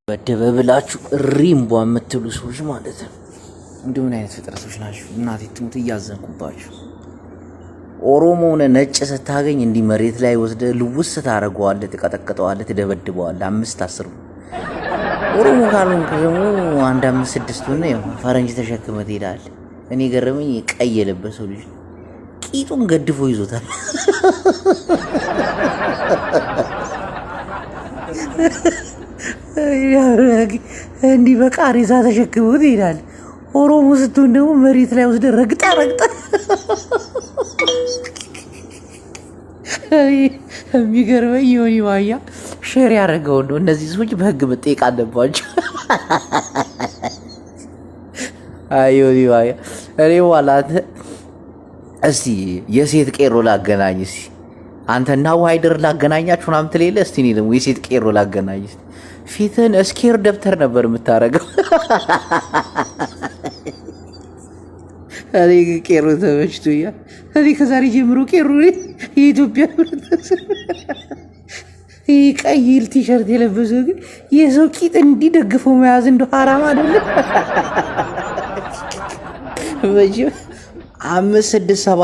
በደበብላችሁ ሪምቧ የምትሉ ሰዎች ማለት ነው። እንዲሁ ምን አይነት ፍጥረቶች ናችሁ? እናቴ ትሙት እያዘንኩባችሁ። ኦሮሞውን ነጭ ስታገኝ እንዲህ መሬት ላይ ወስደ ልውስ ታደርገዋለህ፣ ትቀጠቅጠዋለህ፣ ትደበድበዋለህ። 5-10 ኦሮሞ ካልሆንክ ደግሞ 1-5-6 ሆነ ያው ፈረንጅ ተሸክመ ትሄዳለህ። እኔ ገረመኝ ቀይ የለበሰው ልጅ ቂጡን ገድፎ ይዞታል። እንዲህ በቃሬዛ ተሸክመው ትሄዳለህ። ኦሮሞ ስትሆን ደግሞ መሬት ላይ ወስደ ረግጣ የሚገርመኝ ዮኒ ማኛ ሼር ያደረገው ነው። እነዚህ ሰዎች በህግ መጠየቅ አለባቸው። አይ ዮኒ ማኛ እኔ ዋላት እስቲ የሴት ቄሮ ላገናኝ እስቲ አንተና ዋይደር ላገናኛችሁ ምናምን ትሌለ እስቲ እኔ ደግሞ የሴት ቄሮ ላገናኝ እስቲ ፊትን እስኬር ደብተር ነበር የምታረገው። አሬ ቄሮ ተመችቶኛል። አሬ ከዛሬ ጀምሮ ቄሮ የኢትዮጵያ ቀይ ቲሸርት የለበሰው ግን የሰው ቂጥ እንዲደግፈው መያዝ እንደው ሐራም አይደለም? 5-6-7